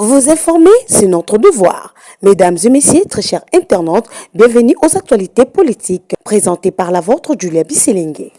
Vous informer, c'est notre devoir. Mesdames et messieurs, très chers internautes, bienvenue aux actualités politiques présentées par la vôtre Julia Bisselingue.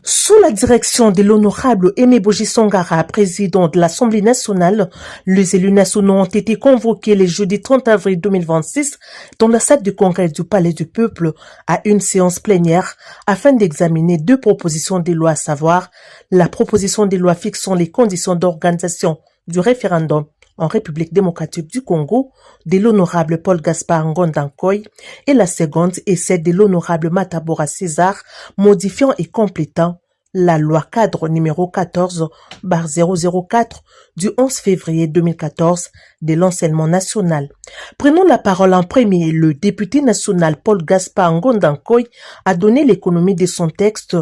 Sous la direction de l'honorable Aimé Boji Songara, président de l'Assemblée nationale, les élus nationaux ont été convoqués le jeudi 30 avril 2026 dans la salle du congrès du Palais du Peuple à une séance plénière afin d'examiner deux propositions de loi, à savoir la proposition de loi fixant les conditions d'organisation du référendum en République démocratique du Congo de l'honorable Paul Gaspard Ngondankoy et la seconde est celle de l'honorable Matabora César modifiant et complétant la loi cadre numéro 14/004 du 11 février 2014 de l'enseignement national. Prenons la parole en premier. Le député national Paul Gaspard Ngondankoy a donné l'économie de son texte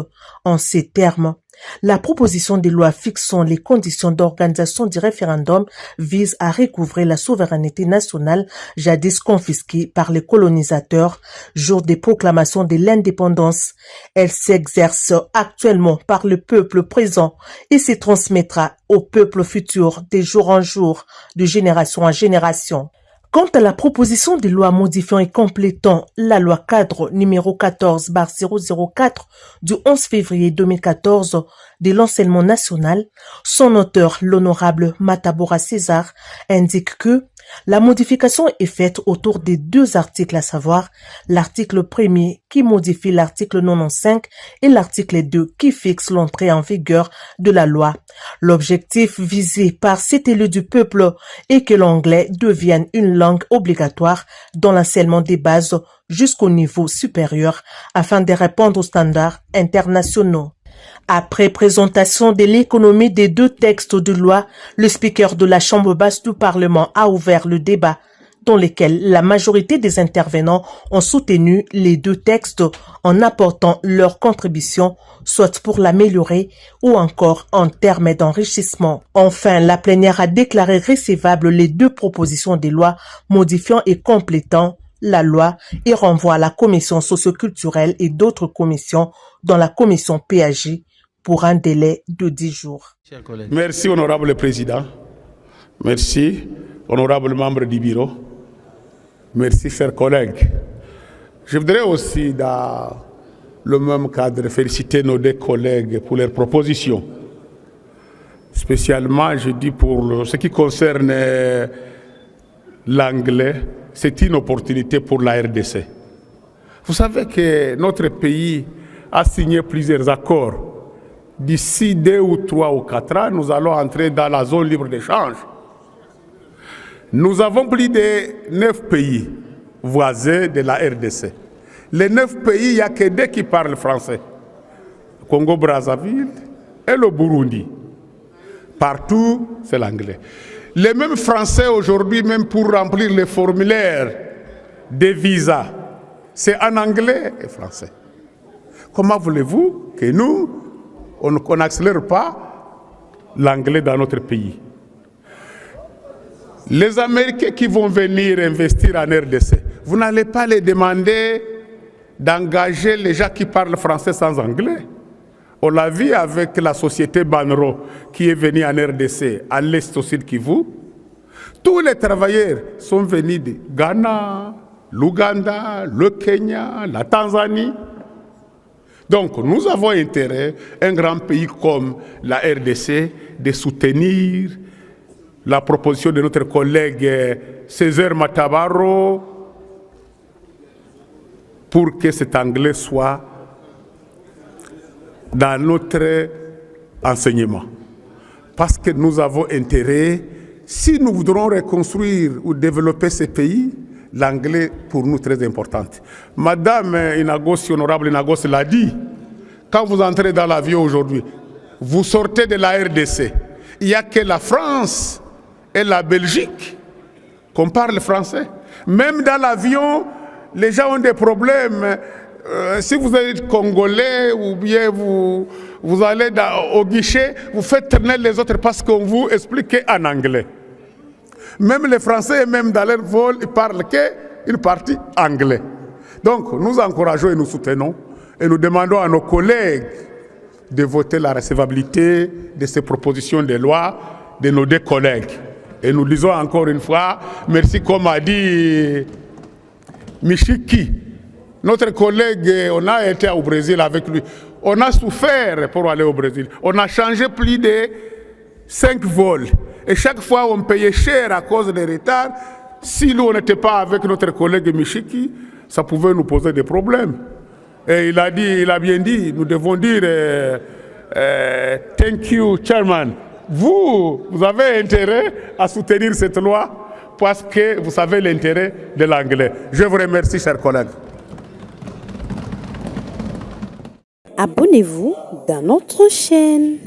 en ces termes. La proposition de loi fixant les conditions d'organisation du référendum vise à recouvrer la souveraineté nationale jadis confisquée par les colonisateurs jour des proclamations de l'indépendance. Elle s'exerce actuellement par le peuple présent et se transmettra au peuple futur de jour en jour, de génération en génération. Quant à la proposition de loi modifiant et complétant la loi cadre numéro 14/004 du 11 février 2014 de l'enseignement national, son auteur, l'honorable Matabora César, indique que la modification est faite autour des deux articles, à savoir l'article 1er qui modifie l'article 95 et l'article 2 qui fixe l'entrée en vigueur de la loi. L'objectif visé par cet élu du peuple est que l'anglais devienne une langue obligatoire dans l'enseignement des bases jusqu'au niveau supérieur afin de répondre aux standards internationaux. Après présentation de l'économie des deux textes de loi, le speaker de la Chambre basse du Parlement a ouvert le débat dans lequel la majorité des intervenants ont soutenu les deux textes en apportant leur contribution, soit pour l'améliorer ou encore en termes d'enrichissement. Enfin, la plénière a déclaré recevable les deux propositions de loi modifiant et complétant la loi et renvoie à la commission socioculturelle et d'autres commissions dans la commission PAJ pour un délai de 10 jours. Merci, honorable président. Merci, honorable membre du bureau. Merci, chers collègues. Je voudrais aussi, dans le même cadre, féliciter nos deux collègues pour leurs propositions. Spécialement, je dis pour ce qui concerne l'anglais, c'est une opportunité pour la RDC. Vous savez que notre pays a signé plusieurs accords. D'ici 2 ou 3 ou 4 ans, nous allons entrer dans la zone libre d'échange. Nous avons plus de 9 pays voisins de la RDC. Les 9 pays, il n'y a que 2 qui parlent français. Le Congo-Brazzaville et le Burundi. Partout, c'est l'anglais. Les mêmes Français aujourd'hui, même pour remplir les formulaires des visas, c'est en anglais et français. Comment voulez-vous que nous, on n'accélère pas l'anglais dans notre pays? Les Américains qui vont venir investir en RDC, vous n'allez pas les demander d'engager les gens qui parlent français sans anglais. On l'a vu avec la société Banro qui est venue en RDC, à l'est aussi de Kivu. Tous les travailleurs sont venus de Ghana, l'Ouganda, le Kenya, la Tanzanie. Donc nous avons intérêt, un grand pays comme la RDC, de soutenir la proposition de notre collègue César Matabaro pour que cet anglais soit dans notre enseignement. Parce que nous avons intérêt, si nous voudrons reconstruire ou développer ces pays, l'anglais pour nous très important. Madame Inagos, honorable Inagos l'a dit, quand vous entrez dans l'avion aujourd'hui, vous sortez de la RDC, il n'y a que la France et la Belgique qu'on parle français. Même dans l'avion, les gens ont des problèmes. Si vous êtes congolais ou bien vous allez au guichet, vous faites tourner les autres parce qu'on vous explique en anglais. Même les Français, même dans leur vol, ils parlent qu'une partie anglais. Donc, nous encourageons et nous soutenons et nous demandons à nos collègues de voter la recevabilité de ces propositions de loi de nos deux collègues. Et nous disons encore une fois, merci comme a dit Michiki, notre collègue, on a été au Brésil avec lui. On a souffert pour aller au Brésil. On a changé plus de 5 vols. Et chaque fois, on payait cher à cause des retards. Si nous, on n'était pas avec notre collègue Michiki, ça pouvait nous poser des problèmes. Et il a bien dit, nous devons dire thank you, Chairman. Vous avez intérêt à soutenir cette loi parce que vous savez l'intérêt de l'anglais. Je vous remercie, chers collègues. Abonnez-vous dans notre chaîne.